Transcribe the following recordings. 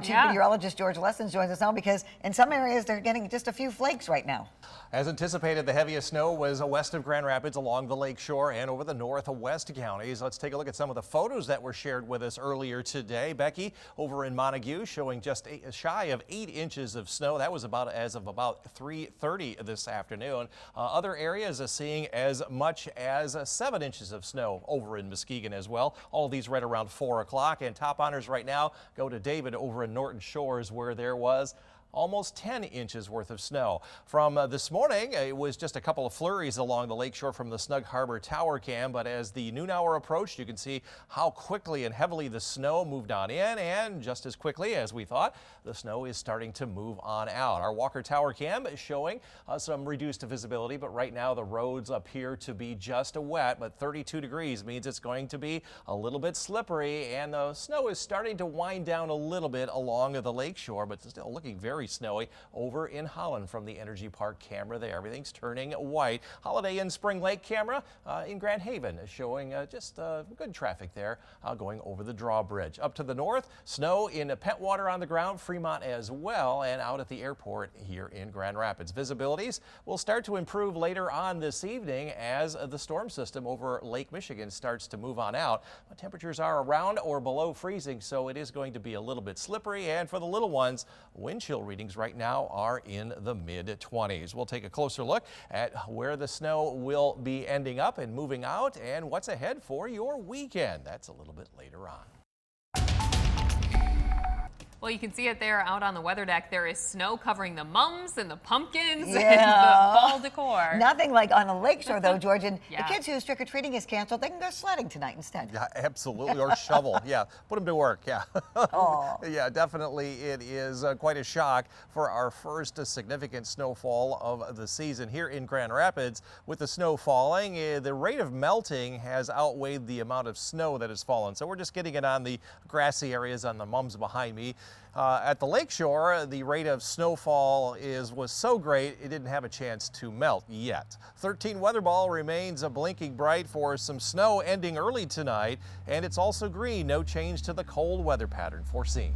Chief Meteorologist George Lessons joins us now because in some areas they're getting just a few flakes right now. As anticipated, the heaviest snow was west of Grand Rapids along the lake shore and over the northwest counties. Let's take a look at some of the photos that were shared with us earlier today. Becky over in Montague showing just shy of 8 inches of snow. That was as of about 3:30 this afternoon. Other areas are seeing as much as 7 inches of snow over in Muskegon as well. All of these right around 4 o'clock. And top honors right now go to David over in Norton Shores, where there was almost 10 inches worth of snow. From this morning, it was just a couple of flurries along the lakeshore from the Snug Harbor Tower Cam, but as the noon hour approached, you can see how quickly and heavily the snow moved on in, and just as quickly as we thought, the snow is starting to move on out. Our Walker Tower Cam is showing some reduced visibility, but right now the roads appear to be just wet, but 32 degrees means it's going to be a little bit slippery, and the snow is starting to wind down a little bit along the lakeshore, but still looking very snowy over in Holland from the Energy Park camera there. Everything's turning white. Holiday Inn Spring Lake camera in Grand Haven is showing just good traffic there going over the drawbridge. Up to the north, snow in Pentwater on the ground, Fremont as well, and out at the airport here in Grand Rapids. Visibilities will start to improve later on this evening as the storm system over Lake Michigan starts to move on out. Temperatures are around or below freezing, so it is going to be a little bit slippery, and for the little ones, wind chill readings right now are in the mid-20s. We'll take a closer look at where the snow will be ending up and moving out and what's ahead for your weekend. That's a little bit later on. Well, you can see it there out on the weather deck. There is snow covering the mums and the pumpkins and the fall decor. Nothing like on the lakeshore, though, George. And the kids whose trick-or-treating is canceled, they can go sledding tonight instead. Yeah, absolutely. Or shovel. Yeah, put them to work. Yeah. Oh. Yeah, definitely. It is quite a shock for our first significant snowfall of the season here in Grand Rapids. With the snow falling, the rate of melting has outweighed the amount of snow that has fallen. So we're just getting it on the grassy areas on the mums behind me. At the lakeshore, the rate of snowfall was so great it didn't have a chance to melt yet. 13 weather ball remains blinking bright for some snow ending early tonight, and it's also green. No change to the cold weather pattern foreseen.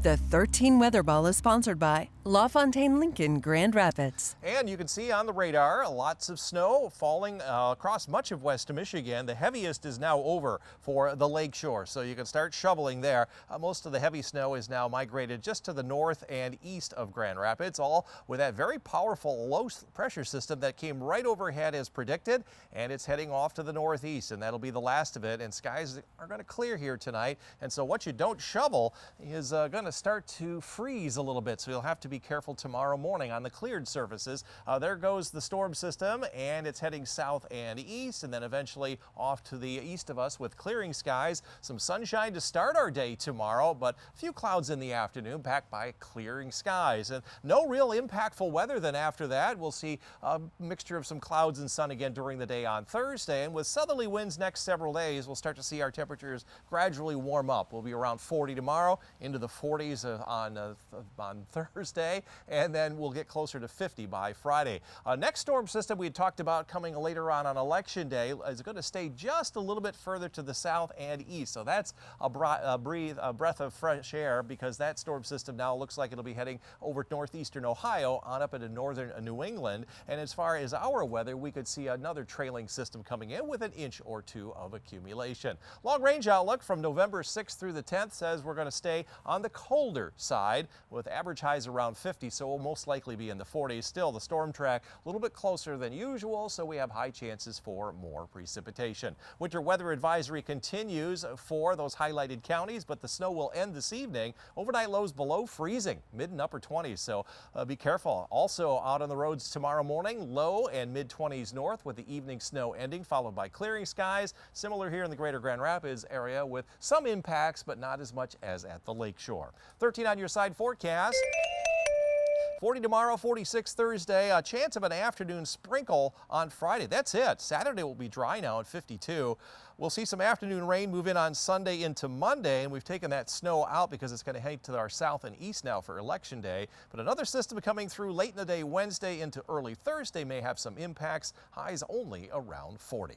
The 13 Weather Ball is sponsored by LaFontaine Lincoln Grand Rapids. And you can see on the radar lots of snow falling across much of West Michigan. The heaviest is now over for the lakeshore, so you can start shoveling there. Most of the heavy snow is now migrated just to the north and east of Grand Rapids, all with that very powerful low pressure system that came right overhead as predicted, and it's heading off to the northeast, and that'll be the last of it. And skies are going to clear here tonight, and so what you don't shovel is going to start to freeze a little bit, so you'll have to be careful tomorrow morning on the cleared surfaces. There goes the storm system, and it's heading south and east, and then eventually off to the east of us with clearing skies. Some sunshine to start our day tomorrow, but a few clouds in the afternoon backed by clearing skies, and no real impactful weather then after that. We'll see a mixture of some clouds and sun again during the day on Thursday, and with southerly winds next several days, we'll start to see our temperatures gradually warm up. We'll be around 40 tomorrow, into the 40s on Thursday, and then we'll get closer to 50 by Friday. Next storm system we had talked about coming later on Election Day is going to stay just a little bit further to the south and east. So that's a breath of fresh air, because that storm system now looks like it'll be heading over northeastern Ohio on up into northern New England. And as far as our weather, we could see another trailing system coming in with an inch or two of accumulation. Long range outlook from November 6th through the 10th says we're going to stay on the colder side with average highs around 50, so we'll most likely be in the 40s. Still, the storm track a little bit closer than usual, so we have high chances for more precipitation. Winter weather advisory continues for those highlighted counties, but the snow will end this evening. Overnight lows below freezing, mid and upper 20s, so be careful. Also out on the roads tomorrow morning, low and mid 20s north with the evening snow ending, followed by clearing skies. Similar here in the greater Grand Rapids area with some impacts, but not as much as at the lakeshore. 13 on your side forecast. 40 tomorrow, 46 Thursday, a chance of an afternoon sprinkle on Friday. That's it. Saturday will be dry now at 52. We'll see some afternoon rain move in on Sunday into Monday, and we've taken that snow out because it's going to head to our south and east now for Election Day. But another system coming through late in the day Wednesday into early Thursday may have some impacts. Highs only around 40.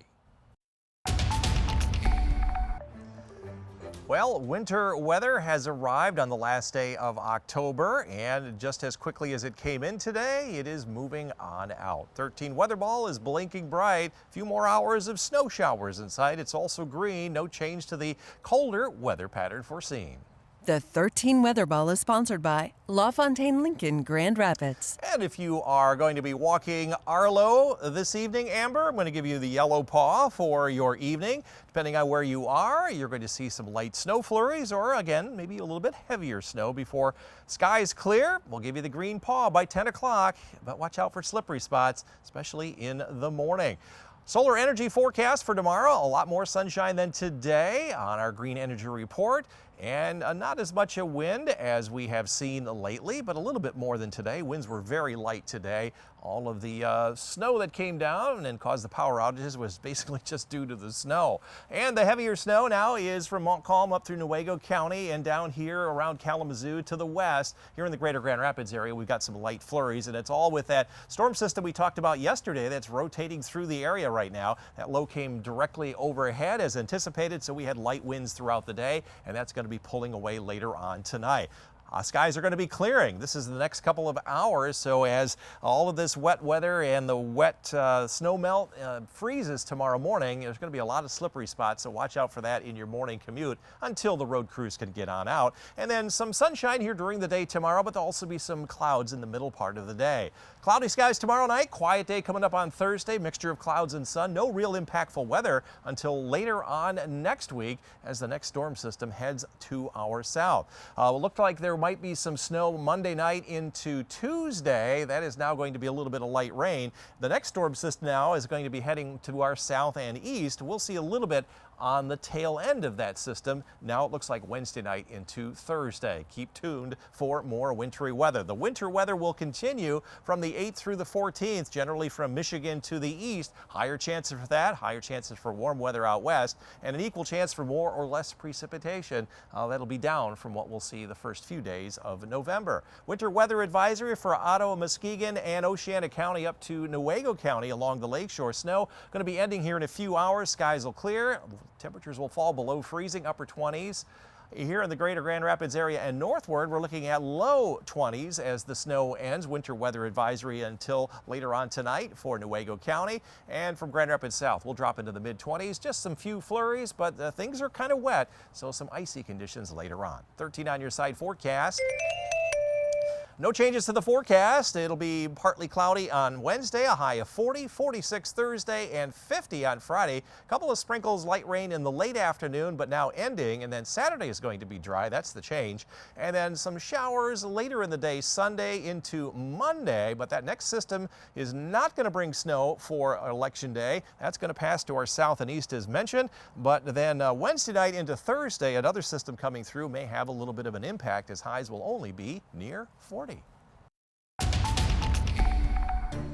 Well, winter weather has arrived on the last day of October, and just as quickly as it came in today, it is moving on out. 13 weather ball is blinking bright. A few more hours of snow showers in sight. It's also green. No change to the colder weather pattern foreseen. The 13 Weather Ball is sponsored by LaFontaine Lincoln Grand Rapids. And if you are going to be walking Arlo this evening, Amber, I'm going to give you the yellow paw for your evening. Depending on where you are, you're going to see some light snow flurries or, again, maybe a little bit heavier snow before skies clear. We'll give you the green paw by 10 o'clock, but watch out for slippery spots, especially in the morning. Solar energy forecast for tomorrow, a lot more sunshine than today on our green energy report, and not as much a wind as we have seen lately, but a little bit more than today. Winds were very light today. All of the snow that came down and caused the power outages was basically just due to the snow. And the heavier snow now is from Montcalm up through Newaygo County and down here around Kalamazoo to the west. Here in the greater Grand Rapids area, we've got some light flurries, and it's all with that storm system we talked about yesterday that's rotating through the area right now. That low came directly overhead as anticipated, so we had light winds throughout the day, and that's going to be pulling away later on tonight. Skies are going to be clearing. This is the next couple of hours, so as all of this wet weather and the wet snow melt freezes tomorrow morning, there's going to be a lot of slippery spots, so watch out for that in your morning commute until the road crews can get on out. And then some sunshine here during the day tomorrow, but there'll also be some clouds in the middle part of the day. Cloudy skies tomorrow night, quiet day coming up on Thursday, mixture of clouds and sun. No real impactful weather until later on next week as the next storm system heads to our south. It looked like there might be some snow Monday night into Tuesday. That is now going to be a little bit of light rain. The next storm system now is going to be heading to our south and east. We'll see a little bit on the tail end of that system. Now it looks like Wednesday night into Thursday. Keep tuned for more wintry weather. The winter weather will continue from the 8th through the 14th, generally from Michigan to the east. Higher chances for that, higher chances for warm weather out west, and an equal chance for more or less precipitation. That'll be down from what we'll see the first few days of November. Winter weather advisory for Ottawa, Muskegon, and Oceana County up to Newaygo County along the lakeshore. Snow going to be ending here in a few hours. Skies will clear. Temperatures will fall below freezing, upper 20s. Here in the greater Grand Rapids area and northward, we're looking at low 20s as the snow ends. Winter weather advisory until later on tonight for Newaygo County. And from Grand Rapids south, we'll drop into the mid-20s. Just some few flurries, but things are kind of wet, so some icy conditions later on. 13 on your side forecast. No changes to the forecast. It'll be partly cloudy on Wednesday, a high of 40, 46 Thursday, and 50 on Friday. A couple of sprinkles, light rain in the late afternoon, but now ending. And then Saturday is going to be dry. That's the change. And then some showers later in the day, Sunday into Monday. But that next system is not going to bring snow for Election Day. That's going to pass to our south and east as mentioned. But then Wednesday night into Thursday, another system coming through may have a little bit of an impact as highs will only be near 40.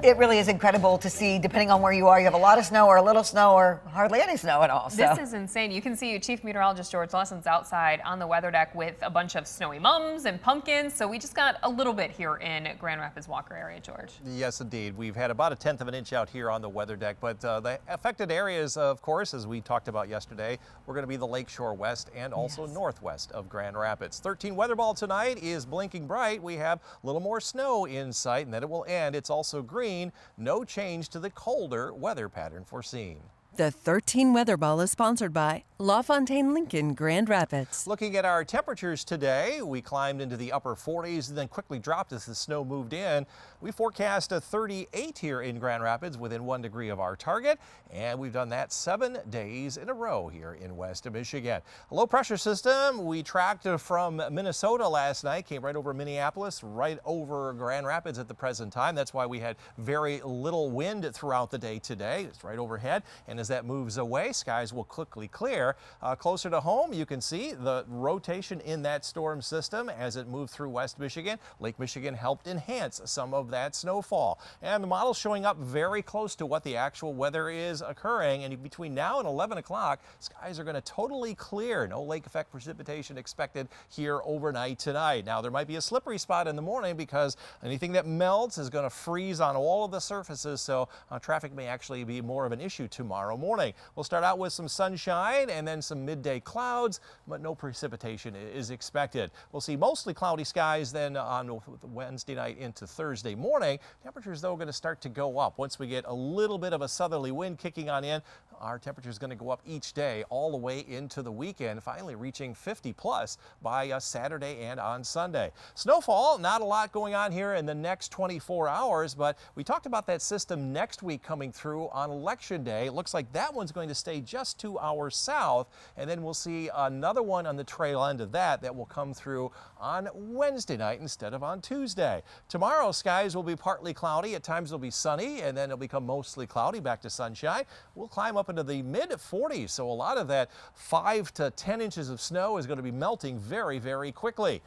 It really is incredible to see, depending on where you are, you have a lot of snow or a little snow or hardly any snow at all. So. This is insane. You can see Chief Meteorologist George Lesson's outside on the weather deck with a bunch of snowy mums and pumpkins. So we just got a little bit here in Grand Rapids Walker area, George. Yes, indeed. We've had about 1/10 of an inch out here on the weather deck, but the affected areas, of course, as we talked about yesterday, we're going to be the lakeshore west and also northwest of Grand Rapids. 13 weather ball tonight is blinking bright. We have a little more snow in sight, and then it will end. It's also green. No change to the colder weather pattern foreseen. The 13 Weather Ball is sponsored by LaFontaine Lincoln Grand Rapids. Looking at our temperatures today, we climbed into the upper 40s and then quickly dropped as the snow moved in. We forecast a 38 here in Grand Rapids within 1 degree of our target, and we've done that 7 days in a row here in West Michigan. A low pressure system we tracked from Minnesota last night, came right over Minneapolis, right over Grand Rapids at the present time. That's why we had very little wind throughout the day today. It's right overhead, and as that moves away, skies will quickly clear. Closer to home, you can see the rotation in that storm system as it moved through West Michigan. Lake Michigan helped enhance some of that snowfall. And the model's showing up very close to what the actual weather is occurring. And between now and 11 o'clock, skies are going to totally clear. No lake effect precipitation expected here overnight tonight. Now, there might be a slippery spot in the morning because anything that melts is going to freeze on all of the surfaces. So traffic may actually be more of an issue tomorrow. tomorrow morning. We'll start out with some sunshine and then some midday clouds, but no precipitation is expected. We'll see mostly cloudy skies then on Wednesday night into Thursday morning. Temperatures, though, are going to start to go up. Once we get a little bit of a southerly wind kicking on in, our temperature is going to go up each day all the way into the weekend, finally reaching 50 plus by Saturday and on Sunday. Snowfall, not a lot going on here in the next 24 hours, but we talked about that system next week coming through on Election Day. It looks like that one's going to stay just 2 hours south, and then we'll see another one on the trail end of that will come through on Wednesday night instead of on Tuesday. Tomorrow, skies will be partly cloudy. At times it'll be sunny, and then it'll become mostly cloudy, back to sunshine. We'll climb up into the mid-40s, so a lot of that 5 to 10 inches of snow is going to be melting very, very quickly.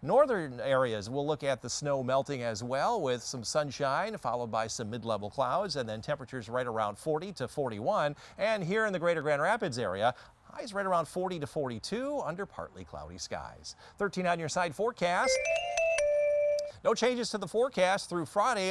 Northern areas, we'll look at the snow melting as well, with some sunshine followed by some mid-level clouds, and then temperatures right around 40 to 41. And here in the greater Grand Rapids area, highs right around 40 to 42 under partly cloudy skies. 13 on your side forecast. No changes to the forecast through Friday.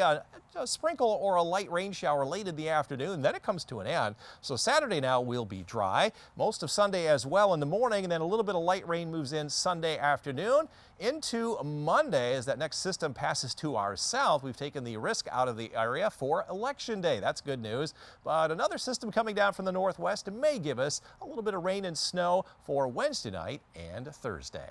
A sprinkle or a light rain shower late in the afternoon, then it comes to an end. So Saturday now will be dry. Most of Sunday as well in the morning, and then a little bit of light rain moves in Sunday afternoon. Into Monday, as that next system passes to our south, we've taken the risk out of the area for Election Day. That's good news. But another system coming down from the northwest may give us a little bit of rain and snow for Wednesday night and Thursday.